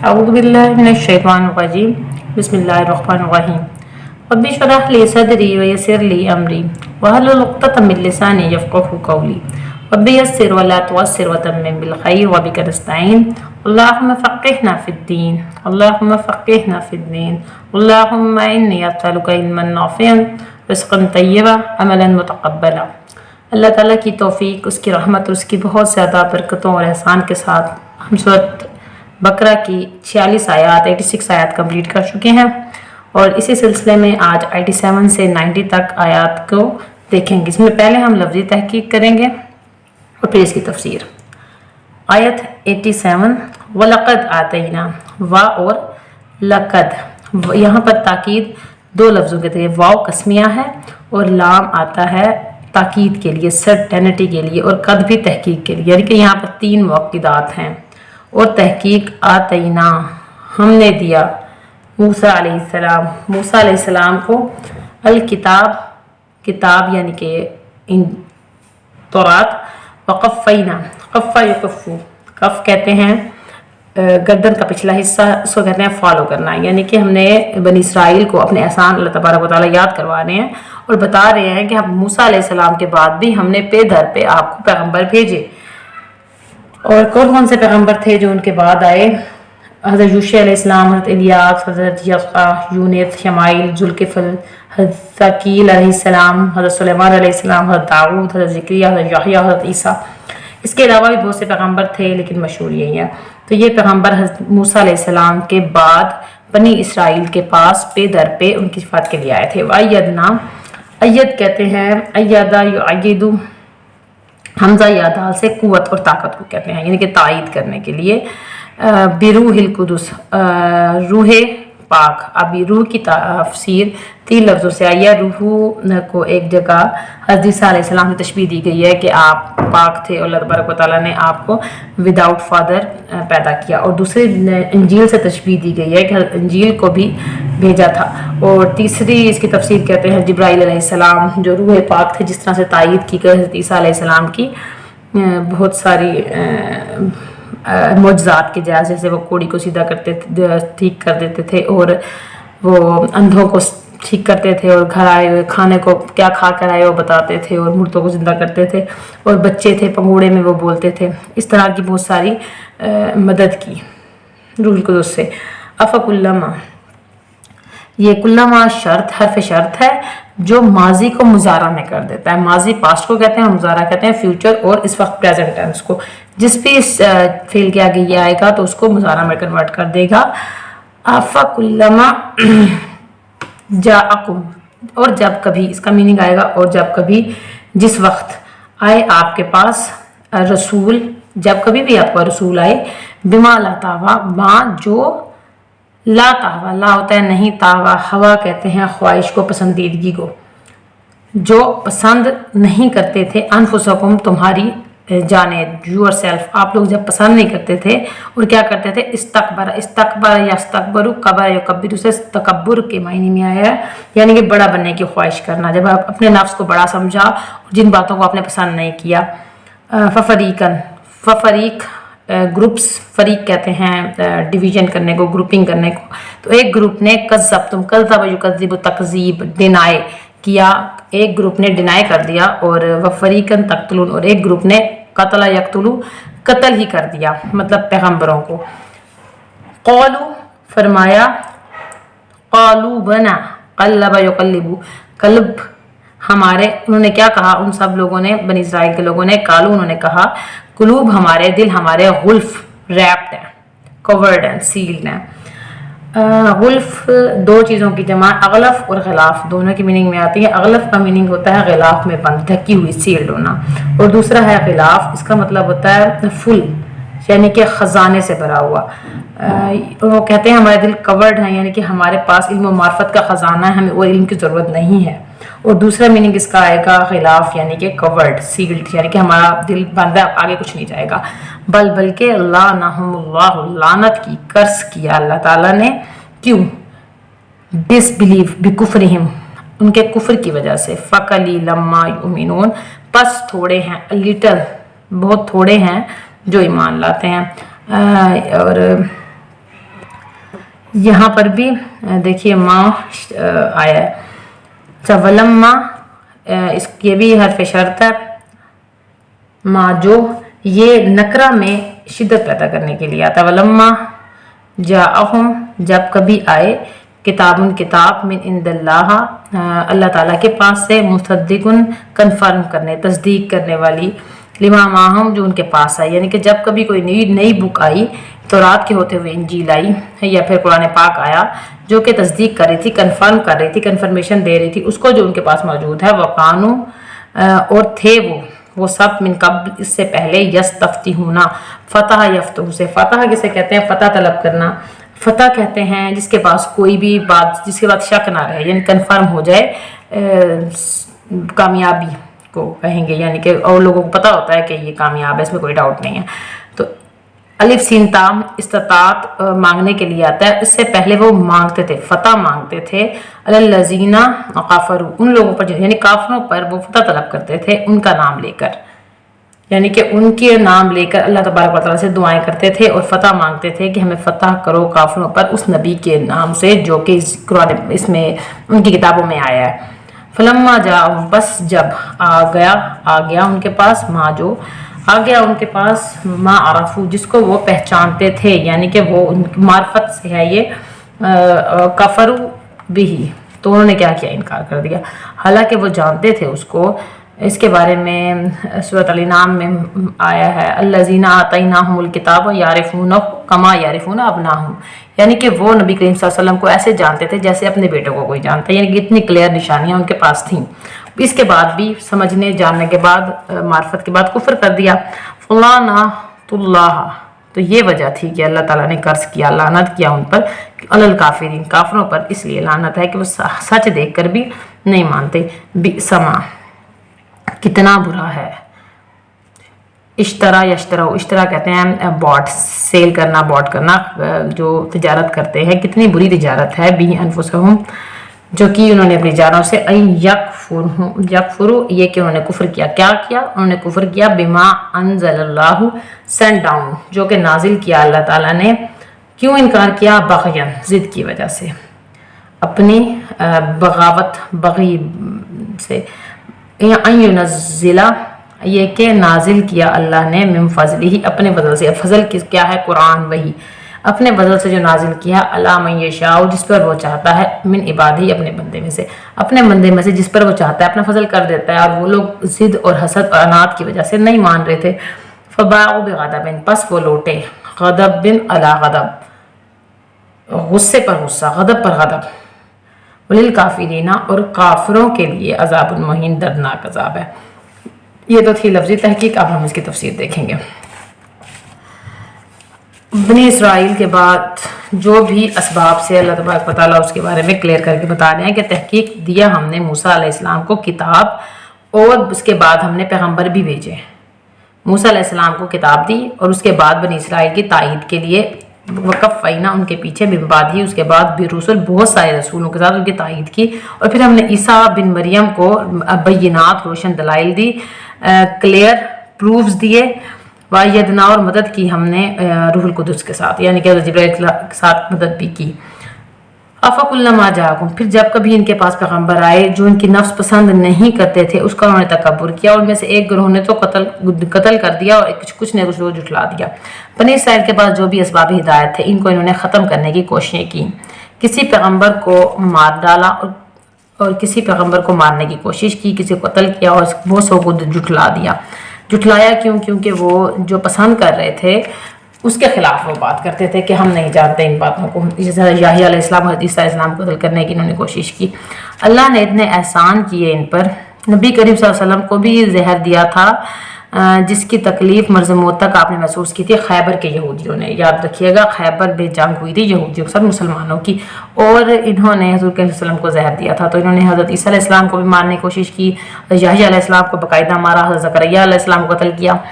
अऊज़ु बिल्लाहि मिनश्शैतानिर्रजीम बिस्मिल्लाहिर्रहमानिर्रहीम रब्बि इश्रह ली सदरी व यस्सिर ली अमरी वहलुल उक़्दतम मिन लिसानी यफ़क़हू क़ौली रब्बि यस्सिर वला तुअस्सिर वतम्मिम बिल खैर व बिका नस्तईन अल्लाहुम्मा फ़क़्क़िहना फ़िद्दीन अल्लाहुम्मा फ़क़्क़िहना फ़िद्दीन अल्लाहुम्मा इन्नी अस्अलुका इल्मन नाफ़िअन रिज़्क़न तय्यबा अमलन मुतक़ब्बला। अल्लाह ताला की तौफ़ीक, उसकी रहमत और उसकी बहुत ज़्यादा बरकतों और एहसान के साथ हम सूरत बकरा की 46 आयत 86 आयत कंप्लीट कर चुके हैं और इसी सिलसिले में आज 87 से 90 तक आयत को देखेंगे। इसमें पहले हम लफ्ज़ी तहकीक करेंगे और फिर इसकी तफसीर। आयत 87 वलक़द आतैना, वा और लक़द, यहाँ पर ताकीद दो लफ्ज़ों के थे। वाव कस्मिया है और लाम आता है ताकीद के लिए, सर्टेनिटी के लिए, और कद भी तहकीक के लिए, यानी कि यहाँ पर तीन मुअक्किदात हैं। और तहकीक आतैना, हमने दिया मूसा अलैहिस्सलाम को अल किताब, किताब यानी कि इन तौरात, वक़फ़ैना, क़फ़्फ़ा युक़फ़्फ़ू, कफ़ कहते हैं गर्दन का पिछला हिस्सा, उसको कहते हैं फॉलो करना, यानी कि हमने बनी इसराइल को अपने एहसान अल्लाह तबारक व तआला याद करवा रहे हैं और बता रहे हैं कि हम मूसा अलैहिस्सलाम के बाद भी हमने पे दर पे आपको पैगम्बर भेजे। और कौन कौन से पैगम्बर थे जो उनके बाद आए? हज़रत यूशा अलैहिस्सलाम, हज़रत इलियास, हज़रत यस्आ, यूनुस, शमाइल, जुल्किफ़ल, हज़रत सकील अलैहिस्सलाम, हज़रत सुलेमान अलैहिस्सलाम, हज़रत दाऊद, हज़रत ज़करिया, हज़रत यहया, हज़रत ईसा। इसके अलावा भी बहुत से पैगम्बर थे लेकिन मशहूर यही है। तो ये पैगम्बर हज़रत मूसा अलैहिस्सलाम के बाद बनी इसराइल के पास पे दर पे उनकी सिफात के लिए आए थे। वअय्यदना, अय्यद कहते हैं अय्यदा युअय्यिदु, हमजा या दाल से कुव्वत और ताकत को कहते हैं, यानी कि तायीद करने के लिए। बिरूहिल कुदुस, रूह पाक। अभी रूह की तफसीर तीन लफ्ज़ों से आई है। रूह को एक जगह हज़रत ईसा अलैहिस्सलाम से तशबीह दी गई है कि आप पाक थे और अल्लाह तबारक व तआला ने आपको विदाउट फादर पैदा किया, और दूसरी इंजील से तशबीह दी गई है कि इंजील को भी भेजा था। और तीसरी इसकी तफसीर कहते हैं जिब्राइल अलैहिस्सलाम जो रूह पाक थे, जिस तरह से तायीद की गई हज़रत ईसा अलैहिस्सलाम की बहुत सारी मोजज़ात के जैसे, जैसे वो कोड़ी को सीधा करते थे, ठीक कर देते थे, और वो अंधों को ठीक करते थे, और घर आए हुए खाने को क्या खा कर आए वो बताते थे, और मुर्दों को जिंदा करते थे, और बच्चे थे पंगूड़े में वो बोलते थे। इस तरह की बहुत सारी मदद की रूहुल कुद्दुस से। अफ़कुल्लमा, ये कुल्लमा शर्त, हर्फ शर्त है जो माजी को मुजारा में कर देता है। माजी पास्ट को कहते हैं, मुजारा कहते हैं फ्यूचर, और इस वक्त प्रेजेंट टेंस को। जिस भी इस फेल के आगे ये आएगा तो उसको मुजारा में कन्वर्ट कर देगा। अफ़कुल्लमा जाअकुम, और जब कभी, इसका मीनिंग आएगा और जब कभी, जिस वक्त आए आपके पास रसूल, जब कभी भी आपका रसूल आए, बिमा ला तावा, माँ जो ला तावा, ला होता है नहीं, तावा हवा कहते हैं ख्वाहिश को, पसंदीदगी को, जो पसंद नहीं करते थे, अनफुसकुम तुम्हारी जाने, यूर सेल्फ, आप लोग जब पसंद नहीं करते थे और क्या करते थे, इस्तकबर, इस्तकबर या इस्तकबरु, कबर या कब्बिर से तकब्बुर के मायने में आया है, यानी कि बड़ा बनने की ख्वाहिश करना। जब आप अपने नफ्स को बड़ा समझा और जिन बातों को आपने पसंद नहीं किया। फफरीकन, फफरीक ग्रुप्स, फरीक कहते हैं डिवीजन करने को, ग्रुपिंग करने को। तो एक ग्रुप ने कज़्ज़ब, तुम कज़्ज़ब युकज़्ज़िबु तकज़ीब, डिनाई किया, एक ग्रुप ने डिनाई कर दिया, और वफ़रीकन तक़्तुलून, और एक ग्रुप ने क़तला यक़्तुलू, कत्ल ही कर दिया, मतलब पैगम्बरों को। क़ालू, फरमाया, क़ालू बना, क़ल्लबा युक़ल्लिबु, क़ल्ब हमारे, उन्होंने क्या कहा, उन सब लोगों ने, बनी इस्राइल के लोगों ने, कालू उन्होंने कहा, कुलूब हमारे, दिल हमारे, गुल्फ रैप्ड है, कवर्ड है, सील्ड है। गुल्फ दो चीज़ों की जमा, अगलफ और गिलाफ, दोनों की मीनिंग में आती है। अगलफ का मीनिंग होता है गिलाफ में बंद, ढकी हुई, सील्ड होना, और दूसरा है गिलाफ, इसका मतलब होता है फुल, यानी कि ख़जाने से भरा हुआ। वो कहते हैं हमारे दिल कवर्ड हैं, यानी कि हमारे पास इल्म और मार्फत का ख़जाना है, हमें वो इल्म की ज़रूरत नहीं है। और दूसरा मीनिंग इसका आएगा गिलाफ, यानी कि कवर्ड, सील्ड, यानी कि हमारा दिल बंद है, आगे कुछ नहीं जाएगा। बल्कि लानहुमुल्लाहु, लानत की, कर्स किया अल्लाह ताला ने, क्यों? डिसबिलीव, बिकुफ्रिहिम, उनके कुफ्र की वजह से। फ़क़लीलम्मा युमिनून, बस थोड़े हैं, लिटल, बहुत थोड़े हैं जो ईमान लाते हैं। और यहाँ पर भी देखिए माँ आया है। अच्छा वलम्मा, ये भी हर्फ शर्त है। माँ जो, ये नकरा में शिद्दत पैदा करने के लिए आता है। वलम्मा जाअहुम, जब कभी आए, किताबुन किताब, मिन इंदल्लाह, अल्लाह ताला के पास से, मुसद्दिकुन कन्फर्म करने, तस्दीक करने वाली, लिमा माहम, जो उनके पास आई। यानी कि जब कभी कोई नई बुक आई, तौरात के होते हुए इंजील आई या फिर कुरान पाक आया जो कि तस्दीक कर रही थी, कन्फर्म कर रही थी, कन्फर्मेशन दे रही थी उसको, जो उनके पास मौजूद है। वकानु, और थे वो सब, मिन कब्ल, इससे पहले, यस्तफ्तिहूना, फतह यफ्तहू से, फतह किसे कहते हैं? फतह तलब करना। फतह कहते हैं जिसके पास कोई भी बात, जिसके बाद शक ना रहे, यानी कन्फर्म हो जाए, कामयाबी को कहेंगे, यानी कि और लोगों को पता होता है कि ये कामयाब है, इसमें कोई डाउट नहीं है। तो अलिफ सीन ताम इस्तात मांगने के लिए आता है। इससे पहले वो मांगते थे, फतह मांगते थे, अलल्लज़ीना काफरू, उन लोगों पर, यानी काफरों पर वो फतह तलब करते थे उनका नाम लेकर, यानी कि उनके नाम लेकर अल्लाह तबारक व तआला से दुआएं करते थे और फतह मांगते थे कि हमें फतह करो काफरों पर उस नबी के नाम से जो कि कुरान इसमें उनकी किताबों में आया है। फलम्मा जा, बस जब आ गया उनके पास, माँ जो आ गया उनके पास, माँ अरफू, जिसको वो पहचानते थे, यानी कि वो उनकी मार्फत से है ये, कफरू बिही, तो उन्होंने क्या किया? इनकार कर दिया, हालांकि वो जानते थे उसको। इसके बारे में सूरत अल-इनाम में आया है, अल्लज़ीना आतैनाहुमुल किताब यारिफूनहु कमा यारिफूना अबनाहुम, यानी कि वो नबी करीम सल्लल्लाहु अलैहि वसल्लम को ऐसे जानते थे जैसे अपने बेटों को कोई जानता है, यानी कि इतनी क्लियर निशानियां उनके पास थीं। इसके बाद भी समझने जानने के बाद, मार्फत के बाद कुफ्र कर दिया। फलानतुल्लाह, तो ये वजह थी कि अल्लाह ताला ने कर्ज किया, लानत किया उन पर, अलल काफिरीन, काफरों पर इसलिए लानत है कि वो सच देख कर भी नहीं मानते। बिसमा, कितना बुरा है। इश्तरा यश्तरा, इश्तरा कहते हैं बॉट, सेल करना, बॉट करना, जो तिजारत करते हैं, कितनी बुरी तिजारत है। बी अनफुसहुम, जो कि उन्होंने अपनी जानों से, यकफुरु, ये कि उन्होंने कुफ्र किया। क्या किया? उन्होंने कुफ्र किया बिमा अनज़लल्लाहु, सेंड डाउन, जो कि नाजिल किया अल्लाह ताला ने। क्यों इनकार किया? बग़यन, जिद की वजह से, अपनी बगावत, बगी से। युनज़्ज़िला, ये कि नाजिल किया अल्लाह ने, मिन फ़ज़लिही, अपने फजल से। फजल क्या है? कुरान, वही अपने फजल से जो नाजिल किया, अला मन यशाउ, जिस पर वो चाहता है, मिन इबादी, अपने बंदे में से, अपने बंदे में से जिस पर वो चाहता है अपना फजल कर देता है। और वो लोग जिद और हसद और अनाद की वजह से नहीं मान रहे थे। फ़बाउ बिग़ज़बिन, पस वो लौटे, ग़ज़बिन अला ग़ज़ब, गुस्से पर गुस्सा, गदब पर गदब। वलिल काफिरीना, और काफिरों के लिए अज़ाबुन मुहीन, दर्दनाक अज़ाब है। ये तो थी लफ्ज़ी तहकीक, अब हम इसकी तफसीर देखेंगे। बनी इसराइल के बाद जो भी असबाब से अल्लाह तबारक व तआला उसके बारे में क्लियर करके बता रहे हैं कि तहकीक दिया हमने मूसा अलैहिस्सलाम को किताब, और उसके बाद हमने पैगंबर भी भेजे। मूसा अलैहिस्सलाम को किताब दी और उसके बाद बनी इसराइल की तायीद के लिए वक़फ़ैना, उनके पीछे, बिम्बाद ही, उसके बाद भी रसूल, बहुत सारे रसूलों के साथ उनकी तायीद की। और फिर हमने ईसा बिन मरियम को बय्यिनात, रोशन दलाइल दी, क्लियर प्रूफ्स दिए, वायदना, और मदद की हमने रूहुल कुदस के साथ, यानी कि जिब्राइल के साथ मदद भी की। अफ़कुल्लमा जाकुम, फिर जब कभी इनके पास पैगंबर आए जो इनकी नफ्स पसंद नहीं करते थे, उसका उन्होंने तकब्बुर किया। उनमें से एक ग्रोह ने तो कत्ल कर दिया और कुछ ने कुछ लोग जुटला दिया। बनी इसराइल के पास जो भी असबाब हिदायत थे, इनको इन्होंने ख़त्म करने की कोशिशें की। किसी पैगंबर को मार डाला और किसी पैगंबर को मारने की कोशिश की, किसी को कत्ल किया और बहुत सौ को जुटला दिया। जुटलाया क्यों? क्योंकि वो जो पसंद कर रहे थे उसके खिलाफ वो बात करते थे कि हम नहीं जानते इन बातों को। जैसे याहिया अलैहिस्सलाम, ईसा अलैहिस्सलाम को कत्ल करने की इन्होंने कोशिश की। अल्लाह ने इतने एहसान किए इन पर। नबी करीम सल्लल्लाहु अलैहि वसल्लम को भी जहर दिया था, जिसकी तकलीफ मर्ज़ मौत तक आपने महसूस की थी खैबर के यहूदियों ने। याद रखिएगा, खैबर में जंग हुई थी यहूदियों के साथ मुसलमानों की, और इन्होंने हज़रत करीम सल्लल्लाहु अलैहि वसल्लम को जहर दिया था। तो इन्होंने हज़रत ईसा अलैहिस्सलाम को भी मारने की कोशिश की, याहिया अलैहिस्सलाम को बाकायदा मारा, हज़रत ज़करिया अलैहिस्सलाम को कत्ल किया।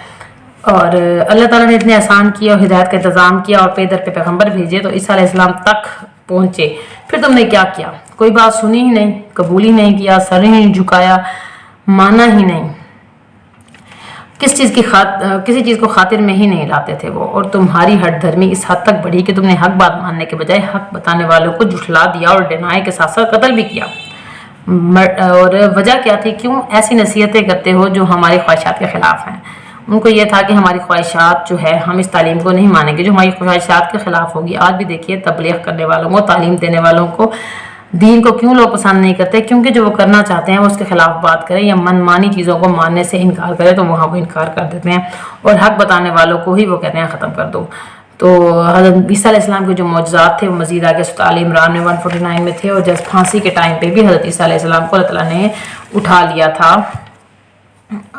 और अल्लाह ताला ने इतने आसान किया और हिदायत का इंतज़ाम किया और पैदर पे पैगंबर भेजे तो ईसा अलैहिस्सलाम तक पहुँचे। फिर तुमने क्या किया? कोई बात सुनी ही नहीं, कबूल ही नहीं किया, सर ही नहीं झुकाया, माना ही नहीं। کسی چیز کو خاطر میں ہی نہیں لاتے تھے وہ، اور تمہاری ہٹ دھرمی اس حد تک بڑھی کہ تم نے حق بات ماننے کے بجائے حق بتانے والوں کو جھٹلا دیا اور ڈینائی کے ساتھ ساتھ قتل بھی کیا۔ اور وجہ کیا تھی؟ کیوں ایسی نصیحتیں کرتے ہو جو ہماری خواہشات کے خلاف ہیں؟ ان کو یہ تھا کہ ہماری خواہشات جو ہے ہم اس تعلیم کو نہیں مانیں گے جو ہماری خواہشات کے خلاف ہوگی۔ آج بھی دیکھیے تبلیغ کرنے والوں کو، تعلیم دینے والوں کو دین کو کیوں لوگ پسند نہیں کرتے؟ کیونکہ جو وہ کرنا چاہتے ہیں وہ اس کے خلاف بات کریں یا من مانی چیزوں کو ماننے سے انکار کرے تو وہاں وہ انکار کر دیتے ہیں، اور حق بتانے والوں کو ہی وہ کہتے ہیں ختم کر دو۔ تو حضرت عیسیٰ علیہ السلام کے جو معجزات تھے وہ مزید آگے سورۃ آل عمران میں 149 میں تھے، اور جب پھانسی کے ٹائم پہ بھی حضرت عیسیٰ علیہ السلام کو اللہ تعالیٰ نے اٹھا لیا تھا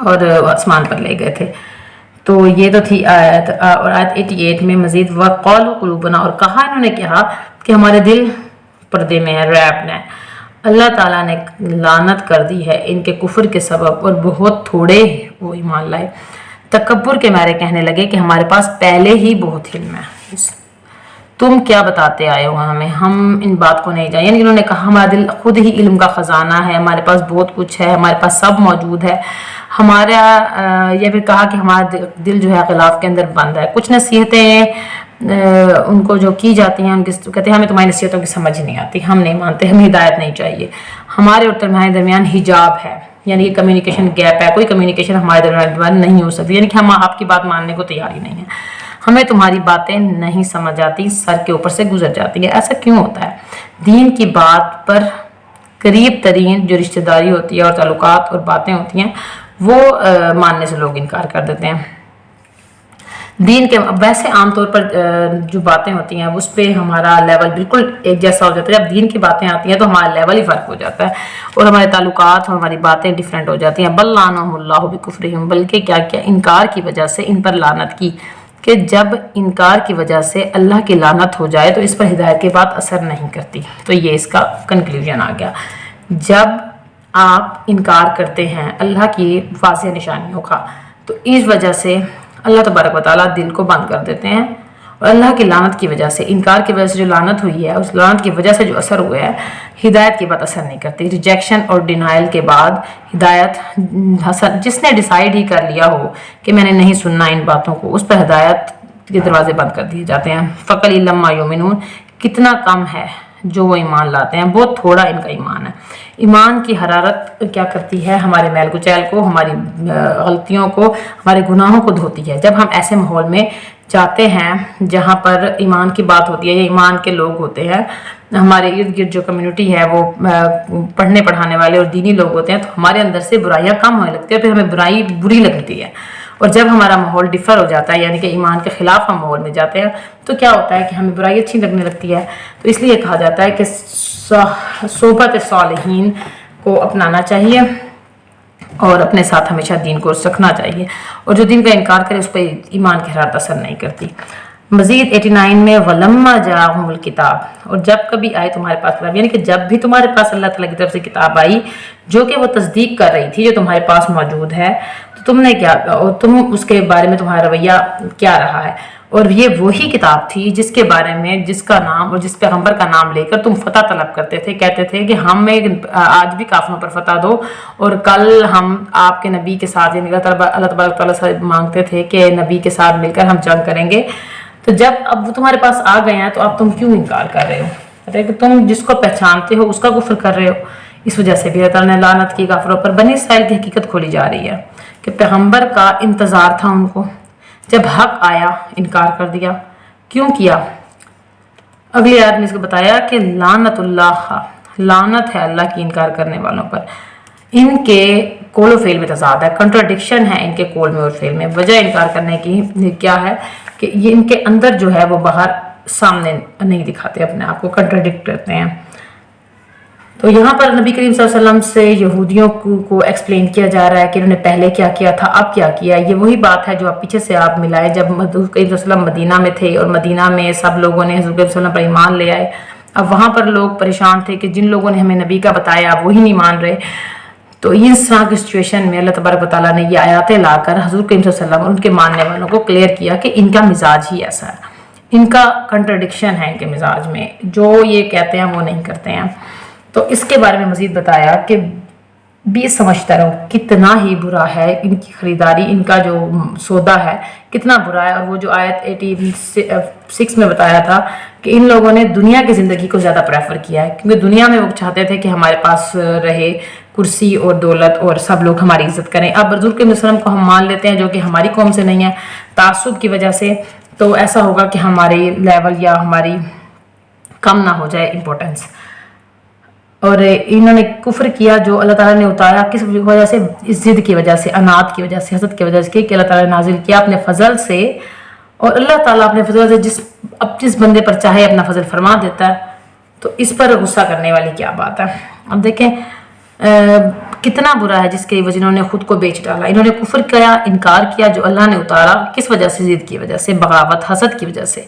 اور آسمان پر لے گئے تھے۔ تو یہ تو تھی آیت، اور آیت 88 میں مزید وَقَالُوا قُلُوبُنَا، اور کہا انہوں نے کہا کہ ہمارے دل پردے میں ہے، ریپ نے۔ اللہ تعالیٰ نے لعنت کر دی ہے ان کے کفر کے سبب، اور بہت تھوڑے وہ ایمان لائے۔ تکبر کے مارے کہنے لگے کہ ہمارے پاس پہلے ہی بہت علم ہے، تم کیا بتاتے آئے ہو ہمیں، ہم ان بات کو نہیں جانیں۔ یعنی انہوں نے کہا ہمارا دل خود ہی علم کا خزانہ ہے، ہمارے پاس بہت کچھ ہے، ہمارے پاس سب موجود ہے۔ ہمارا یہ بھی کہا کہ ہمارا دل جو ہے غلاف کے اندر بند ہے۔ کچھ نصیحتیں ان کو جو کی جاتی ہیں، ان کے کہتے ہیں ہمیں تمہاری نصیحتوں کی سمجھ نہیں آتی، ہم نہیں مانتے، ہمیں ہدایت نہیں چاہیے۔ ہمارے اور تمہارے درمیان حجاب ہے، یعنی کہ کمیونیکیشن گیپ ہے، کوئی کمیونیکیشن ہمارے درمیان نہیں ہو سکتی، یعنی کہ ہم آپ کی بات ماننے کو تیار ہی نہیں ہیں۔ ہمیں تمہاری باتیں نہیں سمجھ آتی، سر کے اوپر سے گزر جاتی ہے۔ ایسا کیوں ہوتا ہے؟ دین کی بات پر قریب ترین جو رشتہ داری ہوتی ہے اور تعلقات اور باتیں ہوتی ہیں وہ ماننے سے لوگ انکار کر دیتے ہیں۔ دین کے ویسے عام طور پر جو باتیں ہوتی ہیں اس پہ ہمارا لیول بالکل ایک جیسا ہو جاتا ہے، جب دین کی باتیں آتی ہیں تو ہمارا لیول ہی فرق ہو جاتا ہے اور ہمارے تعلقات اور ہماری باتیں ڈیفرنٹ ہو جاتی ہیں۔ بل لعنہم اللہ بکفرہم، بلکہ کیا کیا انکار کی وجہ سے ان پر لعنت کی، کہ جب انکار کی وجہ سے اللہ کی لعنت ہو جائے تو اس پر ہدایت کی بات اثر نہیں کرتی۔ تو یہ اس کا کنکلوژن آ گیا۔ جب آپ انکار کرتے ہیں اللہ کی واضح نشانیوں کا تو اس وجہ سے اللہ تبارک و تعالیٰ دل کو بند کر دیتے ہیں، اور اللہ کی لعنت کی وجہ سے، انکار کی وجہ سے جو لعنت ہوئی ہے، اس لعنت کی وجہ سے جو اثر ہوا ہے، ہدایت کی بات اثر نہیں کرتی۔ ریجیکشن اور ڈینائل کے بعد ہدایت، جس نے ڈیسائیڈ ہی کر لیا ہو کہ میں نے نہیں سننا ان باتوں کو، اس پر ہدایت کے دروازے بند کر دیے جاتے ہیں۔ فَقَلِيلًا مَا يُؤْمِنُونَ، کتنا کم ہے جو وہ ایمان لاتے ہیں، بہت تھوڑا ان کا ایمان ہے۔ ایمان کی حرارت کیا کرتی ہے؟ ہمارے میل کچیل کو، ہماری غلطیوں کو، ہمارے گناہوں کو دھوتی ہے۔ جب ہم ایسے ماحول میں جاتے ہیں جہاں پر ایمان کی بات ہوتی ہے یا ایمان کے لوگ ہوتے ہیں، ہمارے ارد گرد جو کمیونٹی ہے وہ پڑھنے پڑھانے والے اور دینی لوگ ہوتے ہیں، تو ہمارے اندر سے برائیاں کم ہونے لگتی ہیں، پھر ہمیں برائی بری لگتی ہے۔ اور جب ہمارا ماحول ڈفر ہو جاتا ہے، یعنی کہ ایمان کے خلاف ہم ماحول میں جاتے ہیں، تو کیا ہوتا ہے کہ ہمیں برائی اچھی لگنے لگتی ہے۔ تو اس لیے کہا جاتا ہے کہ صحبت صالحین کو اپنانا چاہیے اور اپنے ساتھ ہمیشہ دین کو رکھنا چاہیے، اور جو دین کا انکار کرے اس پہ ایمان کی حرارت اثر نہیں کرتی۔ مزید 89 میں وَلَمَّا جَاءَهُمُ الْكِتَابُ، اور جب کبھی آئے تمہارے پاس کتاب، یعنی کہ جب بھی تمہارے پاس اللہ تعالیٰ کی طرف سے کتاب آئی جو کہ وہ تصدیق کر رہی تھی جو تمہارے پاس موجود ہے، تو تم نے کیا، اور تم اس کے بارے میں تمہارا رویہ کیا رہا ہے؟ اور یہ وہی کتاب تھی جس کے بارے میں، جس کا نام اور جس پیغمبر کا نام لے کر تم فتح طلب کرتے تھے، کہتے تھے کہ ہمیں آج بھی کافروں پر فتح دو، اور کل ہم آپ کے نبی کے ساتھ، یعنی اللہ تبارک تعالیٰ سے مانگتے تھے کہ نبی کے ساتھ مل کر ہم جنگ کریں گے۔ تو جب اب وہ تمہارے پاس آ گئے ہیں تو اب تم کیوں انکار کر رہے ہو؟ کہتے ہیں کہ تم جس کو پہچانتے ہو اس کا کفر کر رہے ہو۔ اس وجہ سے بھی اللہ تعالیٰ نے لعنت کی کافروں پر۔ بنی اسرائیل کی حقیقت کھولی جا رہی ہے کہ پیغمبر کا انتظار تھا ان کو، جب حق آیا انکار کر دیا۔ کیوں کیا؟ اگلی آیت میں اس کو بتایا کہ لعنت اللہ، لعنت ہے اللہ کی انکار کرنے والوں پر۔ ان کے قول و فعل میں تضاد ہے، کنٹراڈکشن ہے ان کے قول میں اور فعل میں۔ وجہ انکار کرنے کی کیا ہے کہ یہ ان کے اندر جو ہے وہ باہر سامنے نہیں دکھاتے، اپنے آپ کو کنٹراڈکٹ کرتے ہیں۔ تو یہاں پر نبی کریم صلی اللہ علیہ وسلم سے یہودیوں کو ایکسپلین کیا جا رہا ہے کہ انہوں نے پہلے کیا کیا تھا، اب کیا کیا۔ یہ وہی بات ہے جو آپ پیچھے سے آپ ملائے، جب حضور کریم صلی اللہ علیہ وسلم مدینہ میں تھے اور مدینہ میں سب لوگوں نے حضور کریم صلی اللہ علیہ وسلم پر ایمان لے آئے۔ اب وہاں پر لوگ پریشان تھے کہ جن لوگوں نے ہمیں نبی کا بتایا اب وہی نہیں مان رہے۔ تو اس طرح کی سچویشن میں اللہ تبارک و تعالیٰ نے یہ آیاتیں لا کر حضور کریم صلی اللہ علیہ وسلم اور ان کے ماننے والوں کو کلیئر کیا کہ ان کا مزاج ہی ایسا ہے، ان کا کنٹراڈکشن ہے ان کے مزاج میں، جو یہ کہتے ہیں وہ نہیں کرتے ہیں۔ تو اس کے بارے میں مزید بتایا کہ بھی سمجھتا رہو کتنا ہی برا ہے ان کی خریداری، ان کا جو سودا ہے کتنا برا ہے۔ اور وہ جو آیت 86 میں بتایا تھا کہ ان لوگوں نے دنیا کی زندگی کو زیادہ پریفر کیا ہے، کیونکہ دنیا میں وہ چاہتے تھے کہ ہمارے پاس رہے کرسی اور دولت اور سب لوگ ہماری عزت کریں۔ اب رسول کے وسلم کو ہم مان لیتے ہیں جو کہ ہماری قوم سے نہیں ہے، تعصب کی وجہ سے، تو ایسا ہوگا کہ ہمارے لیول یا ہماری کم نہ ہو جائے امپورٹنس۔ اور انہوں نے کفر کیا جو اللہ تعالیٰ نے اتارا کس وجہ سے؟ اس ضد کی وجہ سے، انات کی وجہ سے، حسد کی وجہ سے کہ اللہ تعالیٰ نے نازل کیا اپنے فضل سے، اور اللہ تعالیٰ اپنے فضل سے جس بندے پر چاہے اپنا فضل فرما دیتا ہے، تو اس پر غصہ کرنے والی کیا بات ہے۔ اب دیکھیں کتنا برا ہے جس کے وجہ انہوں نے خود کو بیچ ڈالا۔ انہوں نے کفر کیا، انکار کیا جو اللہ نے اتارا، کس وجہ سے؟ ضد کی وجہ سے، بغاوت، حسد کی وجہ سے۔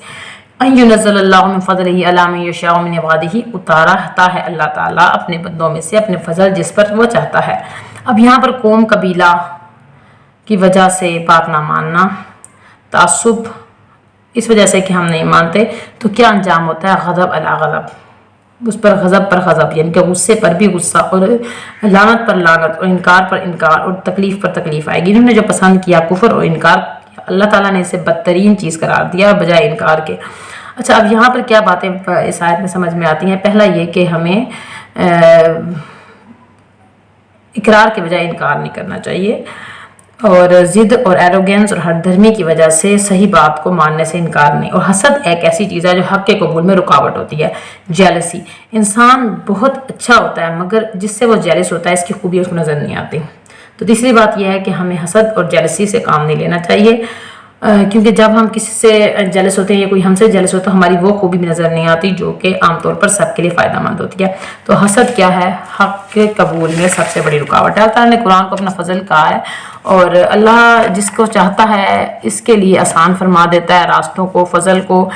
ان ينزل اللہ من فضلہ علی من یشاء من عبادہ، اتارتا ہے اللہ تعالیٰ اپنے بندوں میں سے اپنے فضل جس پر وہ چاہتا ہے۔ اب یہاں پر قوم قبیلہ کی وجہ سے بات نہ ماننا، تعصب اس وجہ سے کہ ہم نہیں مانتے، تو کیا انجام ہوتا ہے؟ غضب علی غضب، اس پر غضب پر غضب، یعنی کہ غصے پر بھی غصہ، اور لعنت پر لعنت، اور انکار پر انکار، اور تکلیف پر تکلیف آئے گی۔ انہوں نے جو پسند کیا کفر اور انکار کیا، اللہ تعالیٰ نے اسے بدترین چیز قرار دیا بجائے انکار کے۔ اچھا، اب یہاں پر کیا باتیں اس آیت میں سمجھ میں آتی ہیں؟ پہلا یہ کہ ہمیں اقرار کے بجائے انکار نہیں کرنا چاہیے، اور ضد اور ایروگینس اور ہر دھرمی کی وجہ سے صحیح بات کو ماننے سے انکار نہیں۔ اور حسد ایک ایسی چیز ہے جو حق کے قبول میں رکاوٹ ہوتی ہے۔ جیلسی، انسان بہت اچھا ہوتا ہے مگر جس سے وہ جیلس ہوتا ہے اس کی خوبی اس کو نظر نہیں آتی۔ تو تیسری بات یہ ہے کہ ہمیں حسد اور جیلسی سے کام نہیں لینا چاہیے، کیونکہ جب ہم کسی سے جیلس ہوتے ہیں یا کوئی ہم سے جیلس ہوتا ہے تو ہماری وہ خوبی بھی نظر نہیں آتی جو کہ عام طور پر سب کے لیے فائدہ مند ہوتی ہے۔ تو حسد کیا ہے؟ حق کے قبول میں سب سے بڑی رکاوٹ ہے۔ اللہ تعالیٰ نے قرآن کو اپنا فضل کہا ہے، اور اللہ جس کو چاہتا ہے اس کے لیے آسان فرما دیتا ہے راستوں کو، فضل کو،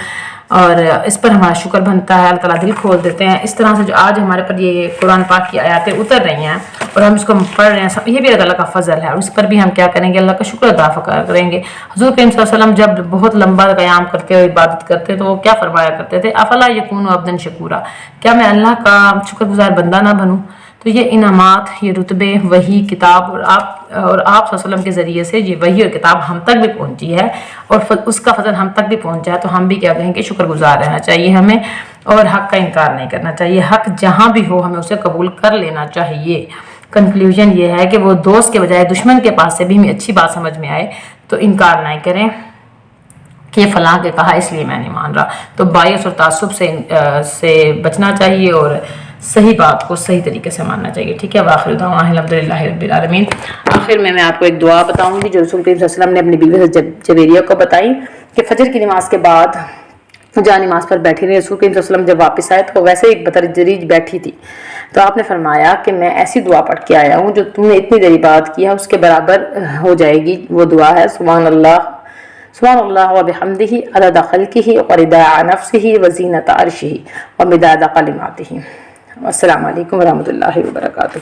اور اس پر ہمارا شکر بنتا ہے۔ اللہ تعالیٰ دل کھول دیتے ہیں۔ اس طرح سے جو آج ہمارے پر یہ قرآن پاک کی آیاتیں اتر رہی ہیں اور ہم اس کو پڑھ رہے ہیں، یہ بھی اللہ تعالیٰ کا فضل ہے، اور اس پر بھی ہم کیا کریں گے؟ اللہ کا شکر ادا کریں گے۔ حضور کریم صلی اللہ علیہ وسلم جب بہت لمبا قیام کرتے اور عبادت کرتے تو وہ کیا فرمایا کرتے تھے؟ افلا یکون عبدا شکورا، کیا میں اللہ کا شکر گزار بندہ نہ بنوں؟ تو یہ انعامات، یہ رتبے، وحی، کتاب، اور آپ صلی اللہ علیہ وسلم کے ذریعے سے یہ وحی اور کتاب ہم تک بھی پہنچی ہے، اور اس کا فضل ہم تک بھی پہنچا ہے، تو ہم بھی کیا کہیں کہ شکر گزار رہنا چاہیے ہمیں، اور حق کا انکار نہیں کرنا چاہیے۔ حق جہاں بھی ہو ہمیں اسے قبول کر لینا چاہیے۔ کنکلیوژن یہ ہے کہ وہ دوست کے بجائے دشمن کے پاس سے بھی ہمیں اچھی بات سمجھ میں آئے تو انکار نہیں کریں کہ فلاں کے کہا اس لیے میں نہیں مان رہا۔ تو بائس اور تعصب سے بچنا چاہیے، اور صحیح بات کو صحیح طریقے سے ماننا چاہیے۔ ٹھیک ہے، وآخر دعوانا الحمدللہ رب العالمین۔ آخر میں آپ کو ایک دعا بتاؤں گی جو رسول کریم صلی اللہ علیہ وسلم نے اپنی بیوی جویریہ کو بتائی کہ فجر کی نماز کے بعد جہاں نماز پر بیٹھی رہی، رسول کریم صلی اللہ علیہ وسلم جب واپس آئے تو ویسے ایک بتدریج بیٹھی تھی، تو آپ نے فرمایا کہ میں ایسی دعا پڑھ کے آیا ہوں جو تم نے اتنی دیر بات کیا اس کے برابر ہو جائے گی۔ وہ دعا ہے سبحان اللہ و بحمدہ عدد خلقہ ورضاء نفسہ وزینۃ عرشہ ومداد کلماتہ۔ السلام علیکم ورحمۃ اللہ وبرکاتہ۔